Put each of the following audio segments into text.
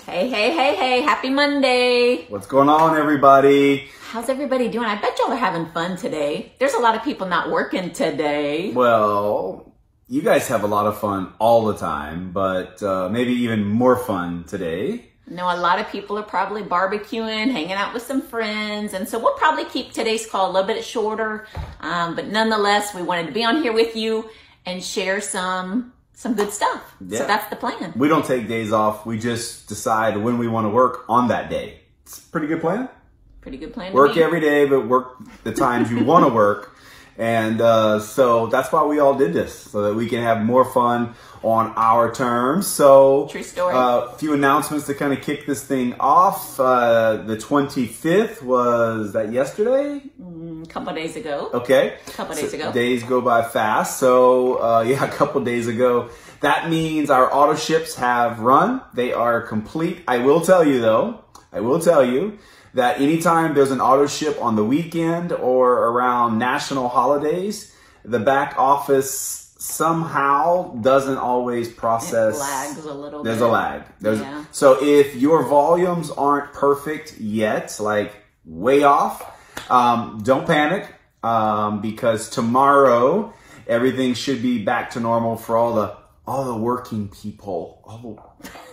Hey, hey, hey, hey, happy Monday. What's going on, everybody? How's everybody doing? I bet y'all are having fun today. There's a lot of people not working today. Well, you guys have a lot of fun all the time, but maybe even more fun today. I know a lot of people are probably barbecuing, hanging out with some friends, and so we'll probably keep today's call a little bit shorter, but nonetheless, we wanted to be on here with you and share some good stuff. Yeah. So that's the plan. We don't take days off. We just decide when we want to work on that day. It's a pretty good plan. Pretty good plan. Work every day, but work the times you want to work. And so that's why we all did this, so that we can have more fun on our terms. So, true story. A few announcements to kind of kick this thing off. The 25th, was that yesterday? A couple of days ago. Okay. A couple of days ago. Days go by fast. So, yeah, a couple of days ago. That means our auto ships have run. They are complete. I will tell you, though, that anytime there's an auto ship on the weekend or around national holidays, the back office somehow doesn't always process. It lags a little bit. There's a lag. So if your volumes aren't perfect yet, like way off, don't panic, because tomorrow everything should be back to normal for all the working people.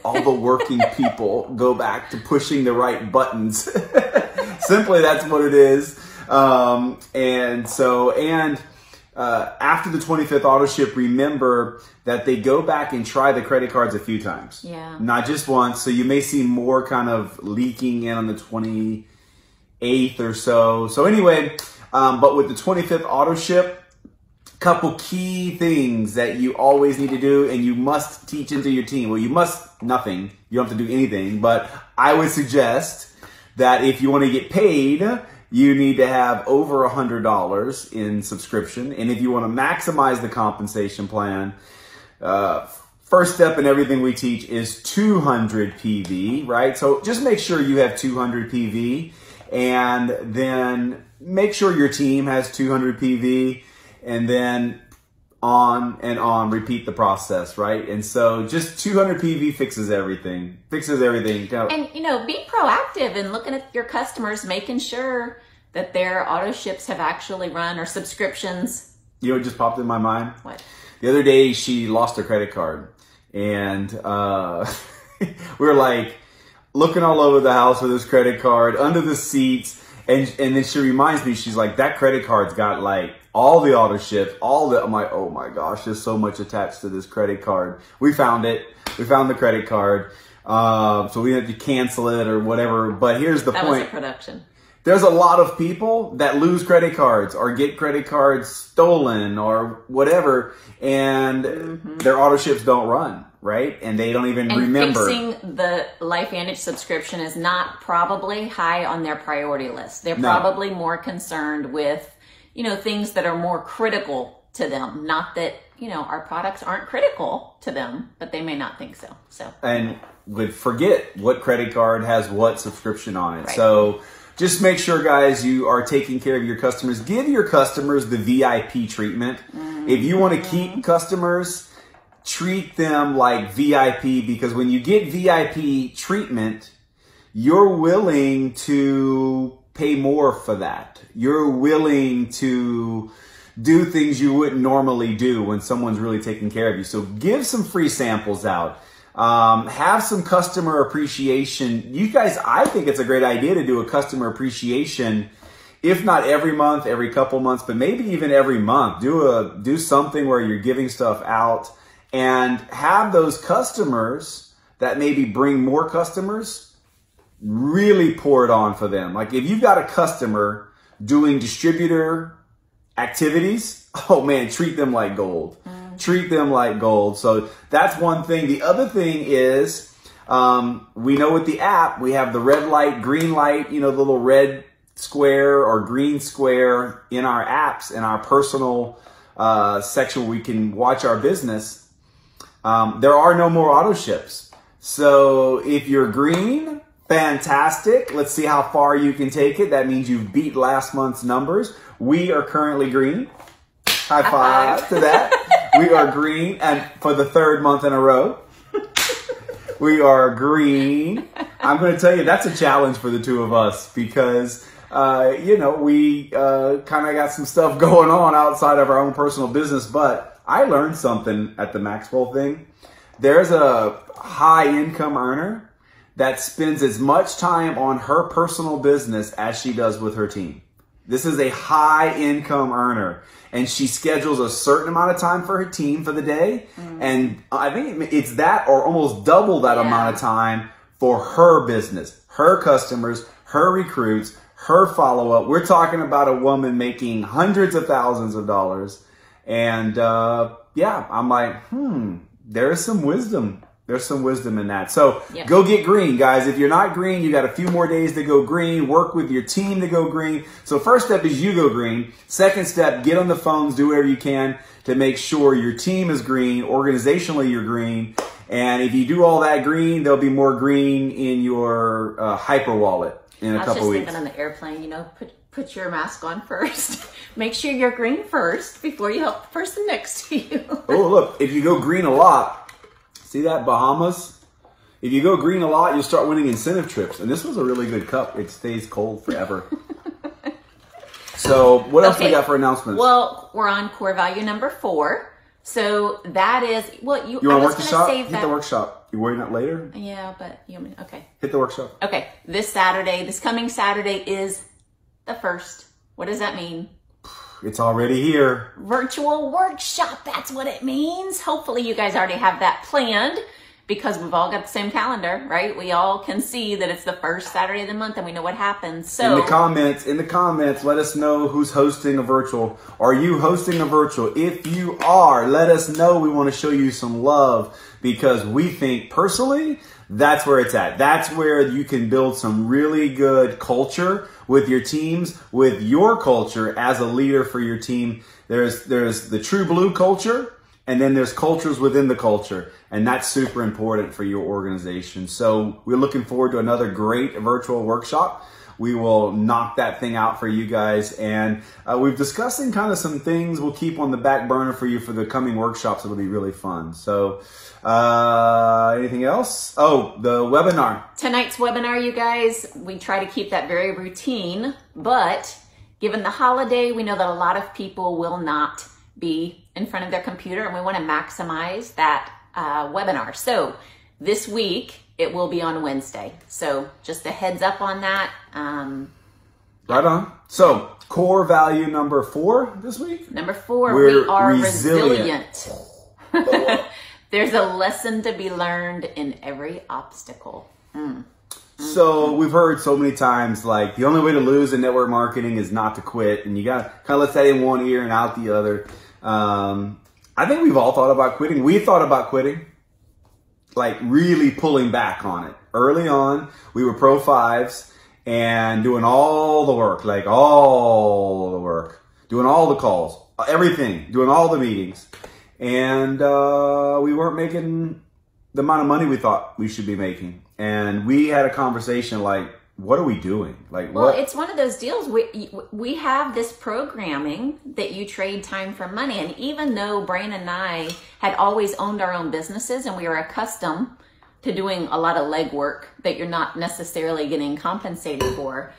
All the working people go back to pushing the right buttons. Simply, that's what it is. After the 25th auto ship, remember that they go back and try the credit cards a few times. Yeah. Not just once. So you may see more kind of leaking in on the 28th or so. So anyway, but with the 25th auto ship, couple key things that you always need to do and you must teach into your team. Well, you must nothing. You don't have to do anything. But I would suggest that if you want to get paid, you need to have over $100 in subscription. And if you want to maximize the compensation plan, first step in everything we teach is 200 PV, right? So just make sure you have 200 PV, and then make sure your team has 200 PV. And then on and on, repeat the process, right? And so just 200 PV fixes everything. And, be proactive in looking at your customers, making sure that their auto ships have actually run, or subscriptions. You know what just popped in my mind? What? The other day, she lost her credit card. And we were like looking all over the house with this credit card, under the seats. And then she reminds me, she's like, that credit card's got like all the auto ships, I'm like, oh my gosh, there's so much attached to this credit card. We found it. We found the credit card. So we had to cancel it or whatever. But here's the point. That was a production. There's a lot of people that lose credit cards or get credit cards stolen or whatever, and their auto ships don't run, right? And they don't even remember. Fixing the LifeVantage subscription is not probably high on their priority list. They're probably more concerned with, things that are more critical to them. Not that, our products aren't critical to them, but they may not think so. And would forget what credit card has what subscription on it. Right. So just make sure, guys, you are taking care of your customers. Give your customers the VIP treatment. If you want to keep customers, treat them like VIP, because when you get VIP treatment, you're willing to pay more for that. You're willing to do things you wouldn't normally do when someone's really taking care of you. So give some free samples out. Have some customer appreciation. You guys, I think it's a great idea to do a customer appreciation, if not every month, every couple months, but maybe even every month. Do something where you're giving stuff out, and have those customers that maybe bring more customers, really pour it on for them. Like if you've got a customer doing distributor activities, oh man, treat them like gold. Treat them like gold. So that's one thing. The other thing is, we know with the app, we have the red light, green light, the little red square or green square in our apps, in our personal section where we can watch our business. There are no more auto ships. So if you're green, fantastic. Let's see how far you can take it. That means you've beat last month's numbers. We are currently green. High five to that. We are green, and for the third month in a row. We are green. I'm going to tell you, that's a challenge for the two of us because, we kind of got some stuff going on outside of our own personal business. But I learned something at the Maxwell thing. There's a high income earner that spends as much time on her personal business as she does with her team. This is a high income earner, and she schedules a certain amount of time for her team for the day. And I think it's that or almost double that amount of time for her business, her customers, her recruits, her follow-up. We're talking about a woman making hundreds of thousands of dollars. And I'm like, there's some wisdom. There's some wisdom in that. So go get green, guys. If you're not green, you got a few more days to go green. Work with your team to go green. So first step is you go green. Second step, get on the phones, do whatever you can to make sure your team is green. Organizationally, you're green. And if you do all that green, there'll be more green in your hyper wallet in a couple weeks. I was just thinking on the airplane, put your mask on first. Make sure you're green first before you help the person next to you. Oh, look, if you go green a lot, see that, Bahamas? If you go green a lot, you'll start winning incentive trips. And this was a really good cup. It stays cold forever. So what else we got for announcements? Well, we're on core value number 4. So that is, you want to work the shop? Hit the workshop. You wearing that later? Yeah, but okay. Hit the workshop. Okay, this coming Saturday is the 1st. What does that mean? It's already here. Virtual workshop, that's what it means. Hopefully you guys already have that planned because we've all got the same calendar, right? We all can see that it's the first Saturday of the month and we know what happens. So in the comments, let us know who's hosting a virtual. Are you hosting a virtual? If you are, let us know. We want to show you some love because we think personally that's where it's at. That's where you can build some really good culture with your teams, with your culture as a leader for your team. There's the true blue culture, and then there's cultures within the culture. And that's super important for your organization. So we're looking forward to another great virtual workshop. We will knock that thing out for you guys. And we've discussing kind of some things we'll keep on the back burner for you for the coming workshops. It'll be really fun. So anything else? Oh, the webinar. Tonight's webinar, you guys, we try to keep that very routine, but given the holiday, we know that a lot of people will not be in front of their computer and we want to maximize that webinar. So this week it will be on Wednesday. So just a heads up on that. Right on. So core value number 4 this week. Number 4, we are resilient. There's a lesson to be learned in every obstacle. So we've heard so many times, like the only way to lose in network marketing is not to quit. And you got to kind of let that in one ear and out the other. I think we've all thought about quitting. We thought about quitting, like really pulling back on it. Early on, we were pro 5s and doing all the work, doing all the calls, everything, doing all the meetings. And we weren't making the amount of money we thought we should be making. And we had a conversation like, what are we doing? Well, it's one of those deals. We have this programming that you trade time for money. And even though Brandon and I had always owned our own businesses and we were accustomed to doing a lot of legwork that you're not necessarily getting compensated for,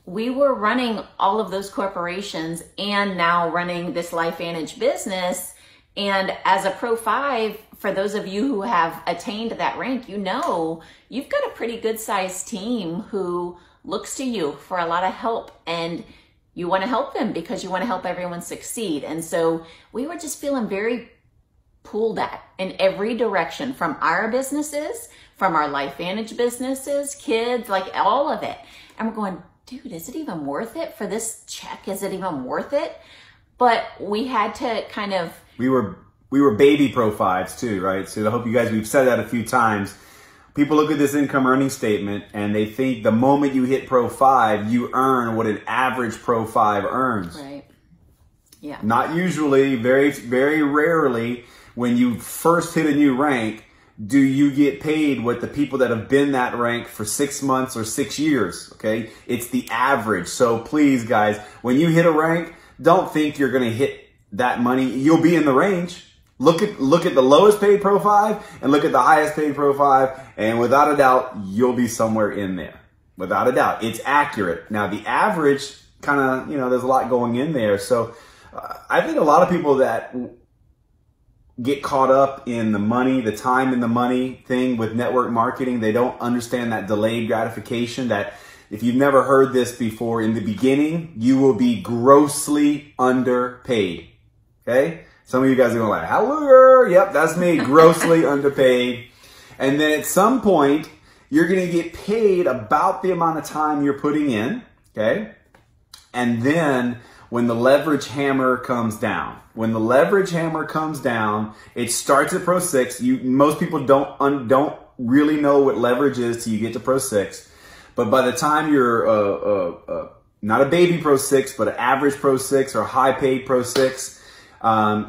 we were running all of those corporations and now running this LifeVantage business. And as a Pro 5, for those of you who have attained that rank, you've got a pretty good sized team who looks to you for a lot of help, and you want to help them because you want to help everyone succeed. And so we were just feeling very pulled at in every direction from our businesses, from our LifeVantage businesses, kids, like all of it. And we're going, dude, is it even worth it for this check? Is it even worth it? But we had to kind of... We were baby Pro 5s too, right? So I hope you guys, we've said that a few times. People look at this income earning statement and they think the moment you hit Pro 5, you earn what an average Pro 5 earns. Right. Yeah. Not usually, very, very rarely, when you first hit a new rank, do you get paid what the people that have been that rank for 6 months or 6 years, okay? It's the average. So please, guys, when you hit a rank, don't think you're going to hit that money. You'll be in the range. Look at the lowest paid Pro 5 and look at the highest paid Pro 5, and without a doubt, you'll be somewhere in there. Without a doubt. It's accurate. Now, the average kind of, there's a lot going in there. So I think a lot of people that get caught up in the money, the time and the money thing with network marketing, they don't understand that delayed gratification, that if you've never heard this before, in the beginning, you will be grossly underpaid. Okay? Some of you guys are going to like, hello, yep, that's me, grossly underpaid. And then at some point, you're going to get paid about the amount of time you're putting in, okay? And then when the leverage hammer comes down, it starts at Pro 6. Most people don't really know what leverage is till you get to Pro 6. But by the time you're not a baby Pro 6, but an average Pro 6 or high paid Pro 6,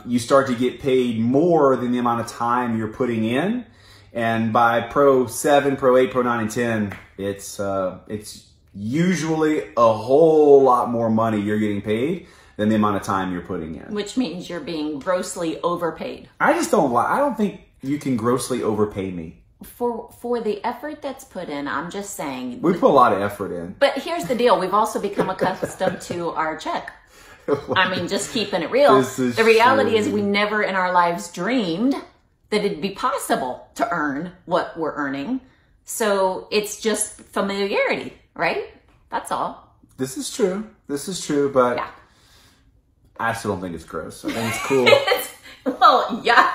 you start to get paid more than the amount of time you're putting in. And by Pro 7, Pro 8, Pro 9, and 10, it's usually a whole lot more money you're getting paid than the amount of time you're putting in. Which means you're being grossly overpaid. I don't think you can grossly overpay me. For the effort that's put in, I'm just saying. We put a lot of effort in. But here's the deal. We've also become accustomed to our check. I mean, just keeping it real. The reality is we never in our lives dreamed that it'd be possible to earn what we're earning. So it's just familiarity, right? That's all. This is true, but yeah. I still don't think it's gross. I think it's cool. Well, yeah.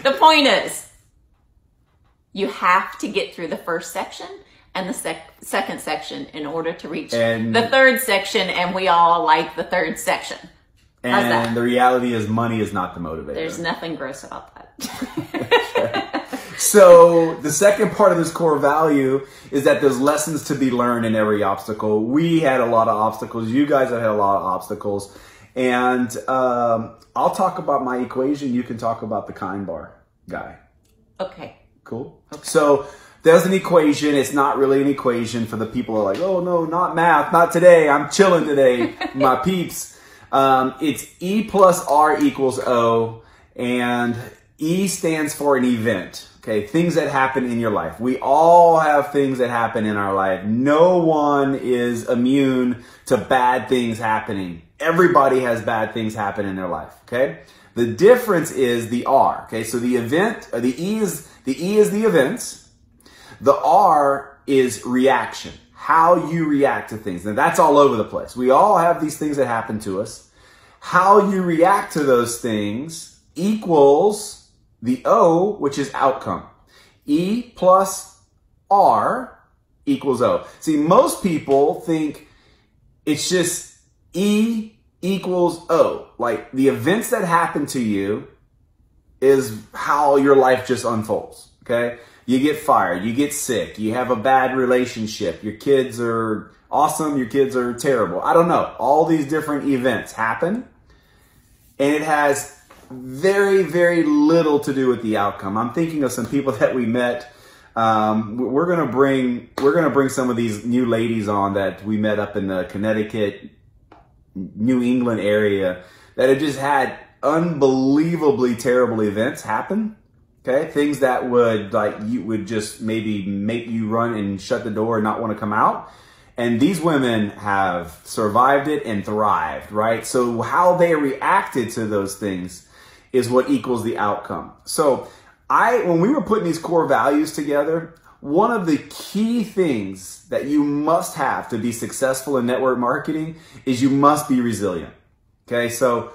The point is, you have to get through the first section and the second section in order to reach the third section, and we all like the third section. And the reality is money is not the motivator. There's nothing gross about that. So the second part of this core value is that there's lessons to be learned in every obstacle. We had a lot of obstacles. You guys have had a lot of obstacles. And I'll talk about my equation. You can talk about the kind bar guy. Okay. Cool. Okay. So there's an equation. It's not really an equation for the people who are like, oh, no, not math. Not today. I'm chilling today, my peeps. It's E plus R equals O, and E stands for an event. Okay, things that happen in your life. We all have things that happen in our life. No one is immune to bad things happening. Everybody has bad things happen in their life. Okay, the difference is the R. Okay, so the event, the E is the events. The R is reaction. How you react to things. Now that's all over the place. We all have these things that happen to us. How you react to those things equals the O, which is outcome. E plus R equals O. See, most people think it's just E equals O. Like the events that happen to you is how your life just unfolds. Okay? You get fired, you get sick, you have a bad relationship, your kids are awesome, your kids are terrible. I don't know. All these different events happen, and it has very, very little to do with the outcome. I'm thinking of some people that we met. We're gonna bring some of these new ladies on that we met up in the Connecticut, New England area that have just had unbelievably terrible events happen. Okay, things that would just maybe make you run and shut the door and not want to come out. And these women have survived it and thrived, right? So how they reacted to those things is what equals the outcome. So when we were putting these core values together, one of the key things that you must have to be successful in network marketing is you must be resilient. Okay, so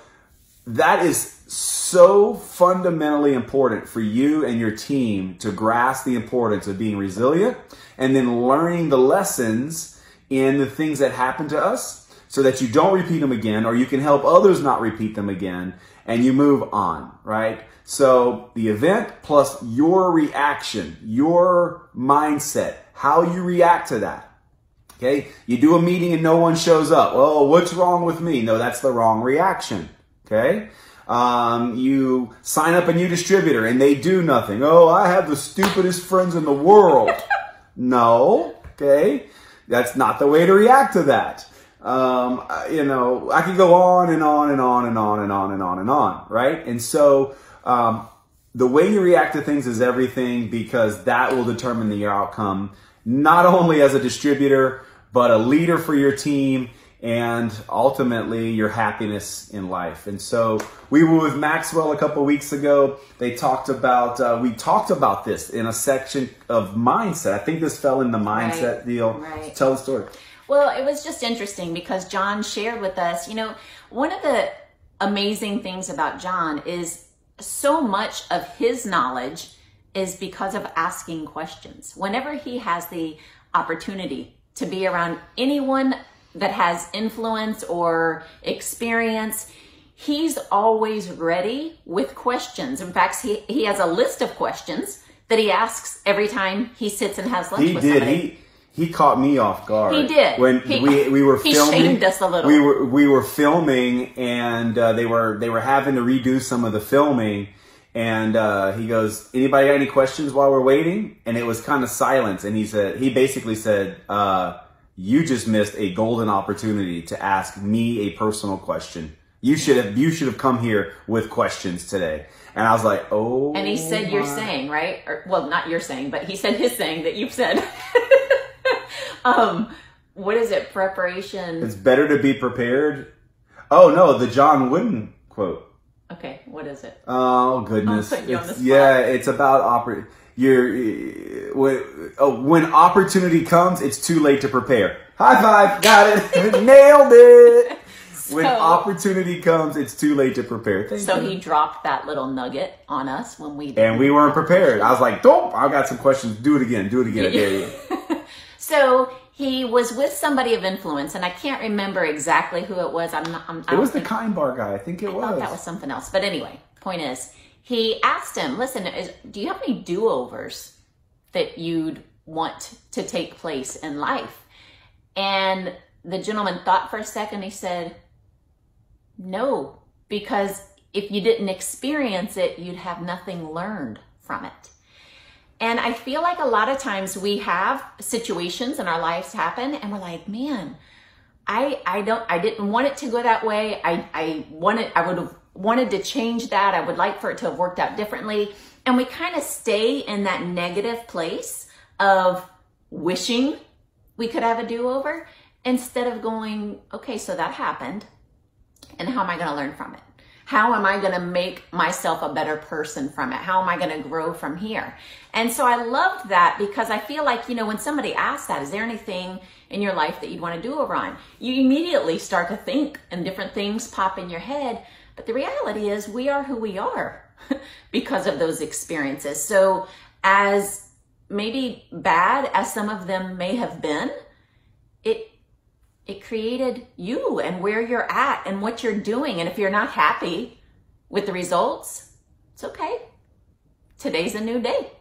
that is so fundamentally important for you and your team to grasp the importance of being resilient and then learning the lessons in the things that happen to us so that you don't repeat them again, or you can help others not repeat them again, and you move on, right? So the event plus your reaction, your mindset, how you react to that. Okay, you do a meeting and no one shows up. Oh, what's wrong with me? No, that's the wrong reaction. Okay. You sign up a new distributor and they do nothing. Oh, I have the stupidest friends in the world. No. Okay. That's not the way to react to that. You know, I could go on and on and on and on and on and on and on, right? And so the way you react to things is everything, because that will determine your outcome, not only as a distributor, but a leader for your team, and ultimately your happiness in life. And so we were with Maxwell a couple weeks ago. They talked about, we talked about this in a section of mindset. I think this fell in the mindset deal. Right. So tell the story. Well, it was just interesting because John shared with us, you know, one of the amazing things about John is so much of his knowledge is because of asking questions. Whenever he has the opportunity to be around anyone that has influence or experience, he's always ready with questions. In fact, he has a list of questions that he asks every time he sits and has lunch with somebody. He caught me off guard. He did. When we were filming. He shamed us a little. We were filming, and they were having to redo some of the filming. And he goes, "Anybody got any questions while we're waiting?" And it was kind of silence. And he basically said, "You just missed a golden opportunity to ask me a personal question. You should have come here with questions today." And I was like, "Oh." And he said, "You're saying, right?" Or, well, not your saying, but he said his saying that you've said. What is it? Preparation. It's better to be prepared. Oh no, the John Wooden quote. Okay, what is it? Oh goodness. I'll put you on the spot. Yeah, it's about when opportunity comes, it's too late to prepare. High five, got it. Nailed it. When opportunity comes, it's too late to prepare. Thank you. He dropped that little nugget on us when we did. And we weren't prepared. I was like, "Dope, I got some questions. Do it again. I dare you." So he was with somebody of influence, and I can't remember exactly who it was. It was the Kind Bar guy. I think it was. I thought that was something else. But anyway, point is, he asked him, "Listen, do you have any do-overs that you'd want to take place in life?" And the gentleman thought for a second. He said, "No, because if you didn't experience it, you'd have nothing learned from it." And I feel like a lot of times we have situations in our lives happen and we're like, "Man, I didn't want it to go that way. I would have wanted to change that. I would like for it to have worked out differently." And we kind of stay in that negative place of wishing we could have a do-over instead of going, "Okay, so that happened. And how am I going to learn from it? How am I going to make myself a better person from it? How am I going to grow from here?" And so I loved that because I feel like, you know, when somebody asks that, is there anything in your life that you'd want to do over on? You immediately start to think and different things pop in your head. But the reality is we are who we are because of those experiences. So as maybe bad as some of them may have been, it created you and where you're at and what you're doing. And if you're not happy with the results, it's okay. Today's a new day.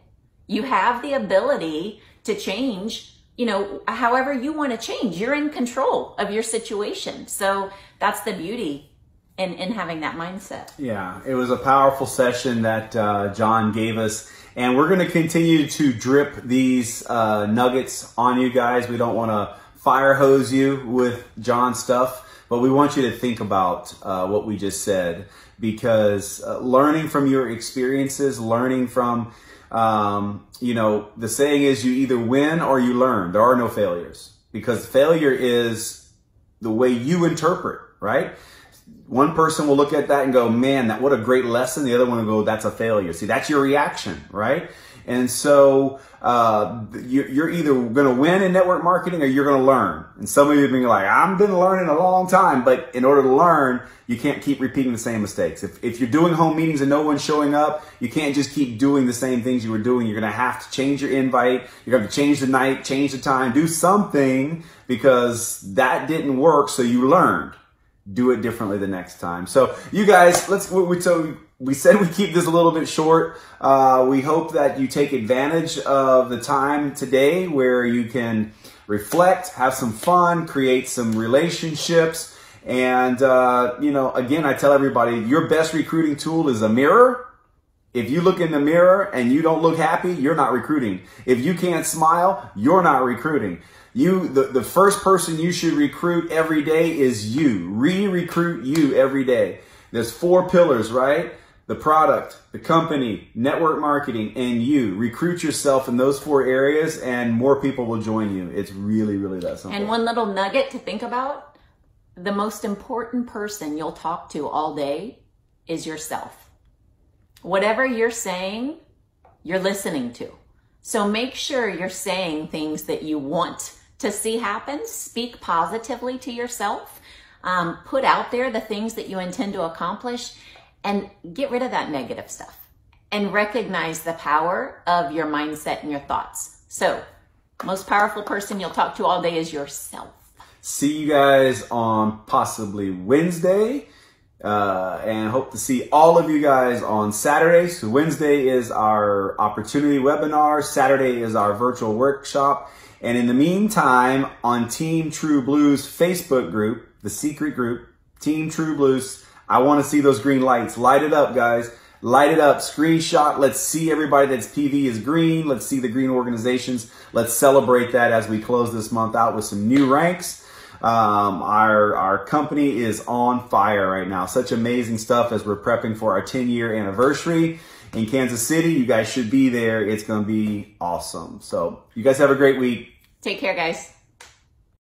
You have the ability to change, you know, however you want to change. You're in control of your situation. So that's the beauty in having that mindset. Yeah, it was a powerful session that John gave us. And we're going to continue to drip these nuggets on you guys. We don't want to fire hose you with John stuff, but we want you to think about what we just said, because learning from your experiences, learning from, you know, the saying is you either win or you learn. There are no failures, because failure is the way you interpret, right? One person will look at that and go, "Man, what a great lesson." The other one will go, "That's a failure." See, that's your reaction, right? And so you're either going to win in network marketing or you're going to learn. And some of you have been like, "I've been learning a long time." But in order to learn, you can't keep repeating the same mistakes. If you're doing home meetings and no one's showing up, you can't just keep doing the same things you were doing. You're going to have to change your invite. You're going to change the night, change the time, do something, because that didn't work. So you learned. Do it differently the next time. So you guys, we said we keep this a little bit short. We hope that you take advantage of the time today where you can reflect, have some fun, create some relationships. And, you know, again, I tell everybody, your best recruiting tool is a mirror If you look in the mirror and you don't look happy, you're not recruiting. If you can't smile, you're not recruiting. The first person you should recruit every day is you. Re-recruit you every day. There's 4 pillars, right? The product, the company, network marketing, and you. Recruit yourself in those 4 areas and more people will join you. It's really, really that simple. And one little nugget to think about, the most important person you'll talk to all day is yourself. Whatever you're saying, you're listening to. So make sure you're saying things that you want to see happen. Speak positively to yourself. Put out there the things that you intend to accomplish and get rid of that negative stuff. And recognize the power of your mindset and your thoughts. So, most powerful person you'll talk to all day is yourself. See you guys on possibly Wednesday. And hope to see all of you guys on Saturday. So Wednesday is our opportunity webinar. Saturday is our virtual workshop. And in the meantime, on Team True Blues Facebook group, the secret group, Team True Blues, I want to see those green lights. Light it up, guys. Light it up. Screenshot. Let's see everybody that's PV is green. Let's see the green organizations. Let's celebrate that as we close this month out with some new ranks. Our company is on fire right now. Such amazing stuff as we're prepping for our 10-year anniversary in Kansas City. You guys should be there. It's going to be awesome. So you guys have a great week. Take care, guys.